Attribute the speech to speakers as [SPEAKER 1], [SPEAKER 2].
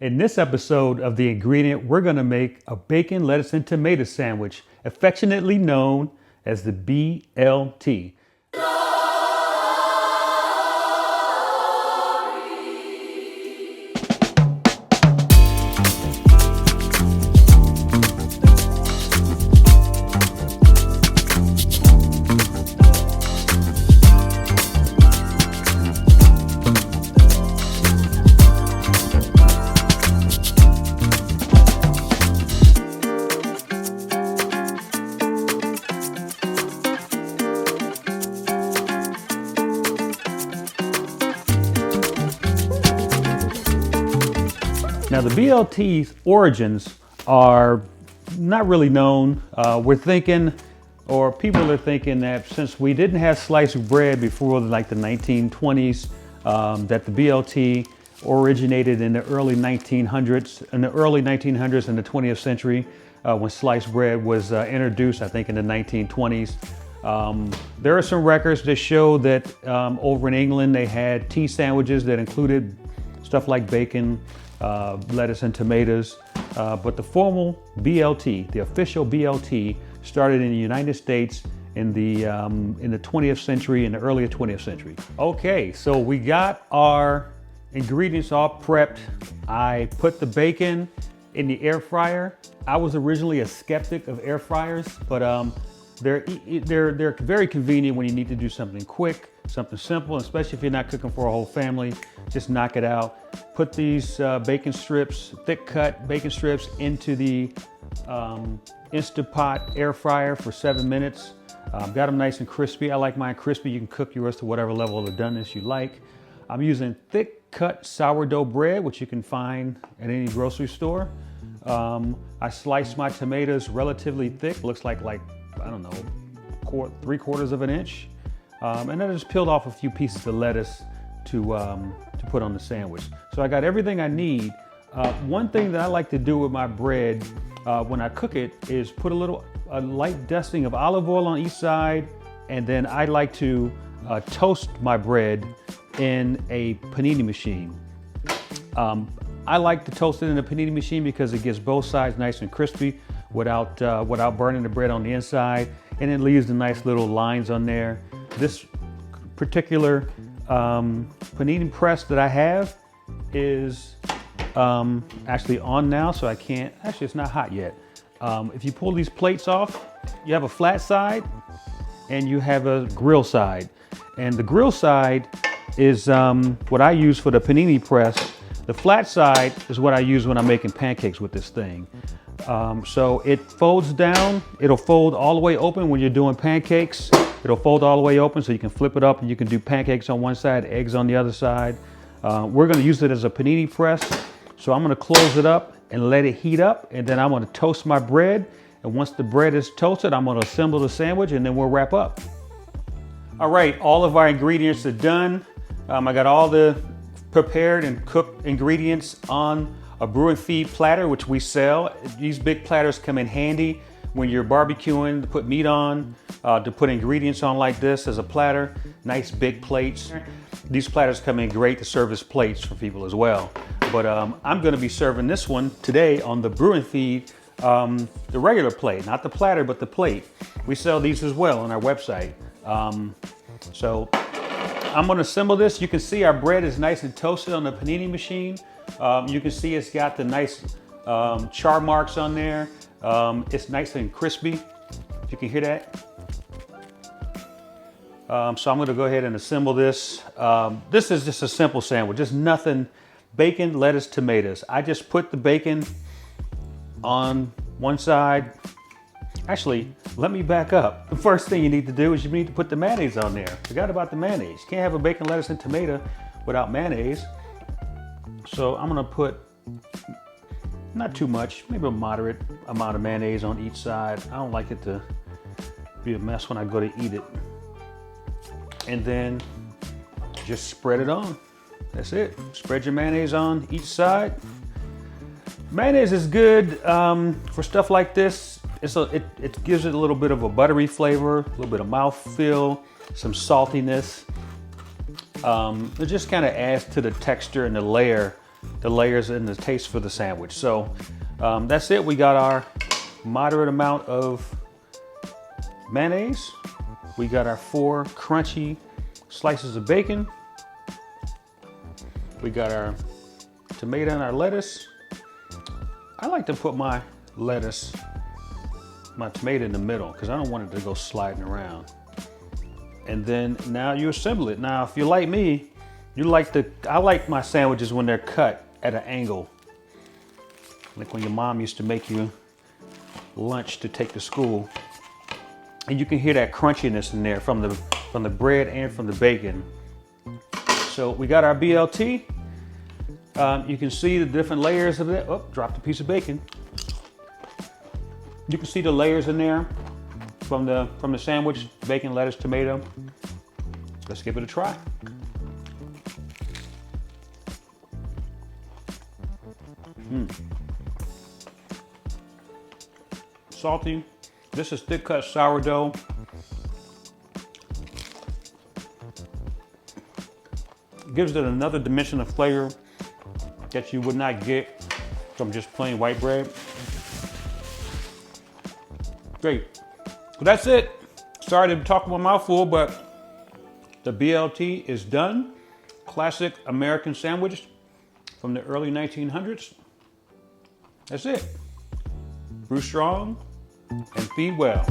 [SPEAKER 1] In this episode of The Ingredient, we're going to make a bacon, lettuce, and tomato sandwich, affectionately known as the BLT. Now the BLT's origins are not really known. We're thinking, or people are thinking, that since we didn't have sliced bread before like the 1920s, that the BLT originated in the early 1900s, in the 20th century, when sliced bread was introduced, I think in the 1920s. There are some records that show that over in England they had tea sandwiches that included stuff like bacon, lettuce and tomatoes, but the formal BLT, the official BLT, started in the United States in the 20th century, in the early 20th century. Okay, so we got our ingredients all prepped. I put the bacon in the air fryer. I was originally a skeptic of air fryers, but they're very convenient when you need to do something quick, something simple, especially if you're not cooking for a whole family. Just knock it out. Put these bacon strips, thick cut bacon strips, into the Instapot air fryer for 7 minutes. Got them nice and crispy. I like mine crispy. You can cook yours to whatever level of doneness you like. I'm using thick cut sourdough bread, which you can find at any grocery store. I sliced my tomatoes relatively thick, looks like I don't know, 3/4 of an inch. And then I just peeled off a few pieces of lettuce to put on the sandwich. So I got everything I need. One thing that I like to do with my bread when I cook it is put a light dusting of olive oil on each side, and then I like to toast my bread in a panini machine. I like to toast it in a panini machine because it gets both sides nice and crispy without burning the bread on the inside, and it leaves the nice little lines on there. This particular panini press that I have is actually on now, so I can't, actually it's not hot yet. If you pull these plates off, you have a flat side and you have a grill side. And the grill side is what I use for the panini press. The flat side is what I use when I'm making pancakes with this thing. So it folds down, it'll fold all the way open when you're doing pancakes. It'll fold all the way open so you can flip it up and you can do pancakes on one side, eggs on the other side. We're gonna use it as a panini press. So I'm gonna close it up and let it heat up, and then I'm gonna toast my bread. And once the bread is toasted, I'm gonna assemble the sandwich and then we'll wrap up. All right, all of our ingredients are done. I got all the prepared and cooked ingredients on a Brew Feed platter, which we sell. These big platters come in handy when you're barbecuing, to put meat on, to put ingredients on like this as a platter. Nice big plates. These platters come in great to serve as plates for people as well. But I'm gonna be serving this one today on the Brew Feed, the regular plate, not the platter, but the plate. We sell these as well on our website. So I'm gonna assemble this. You can see our bread is nice and toasted on the panini machine. You can see it's got the nice char marks on there. It's nice and crispy, if you can hear that. So I'm gonna go ahead and assemble this. This is just a simple sandwich, just nothing, bacon, lettuce, tomatoes. I just put the bacon on one side. Actually, let me back up. The first thing you need to do is you need to put the mayonnaise on there. Forgot about the mayonnaise. You can't have a bacon, lettuce, and tomato without mayonnaise. So I'm gonna put, not too much, maybe a moderate amount of mayonnaise on each side. I don't like it to be a mess when I go to eat it. And then just spread it on. That's it. Spread your mayonnaise on each side. Mayonnaise is good for stuff like this. It gives it a little bit of a buttery flavor, a little bit of mouthfeel, some saltiness. It just kind of adds to the texture and the layer the layers and the taste for the sandwich. So that's it. We got our moderate amount of mayonnaise. We got our 4 crunchy slices of bacon. We got our tomato and our lettuce. I like to put my tomato in the middle because I don't want it to go sliding around. And then now you assemble it. Now, if you're like me, I like my sandwiches when they're cut at an angle. Like when your mom used to make you lunch to take to school. And you can hear that crunchiness in there from the bread and from the bacon. So we got our BLT. You can see the different layers of it. Oh, dropped a piece of bacon. You can see the layers in there from the sandwich, bacon, lettuce, tomato. Let's give it a try. Salty. This is thick cut sourdough. Gives it another dimension of flavor that you would not get from just plain white bread. Great. So that's it. Sorry to talk with my mouthful, but the BLT is done. Classic American sandwich from the early 1900s. That's it. Brew strong and feed well.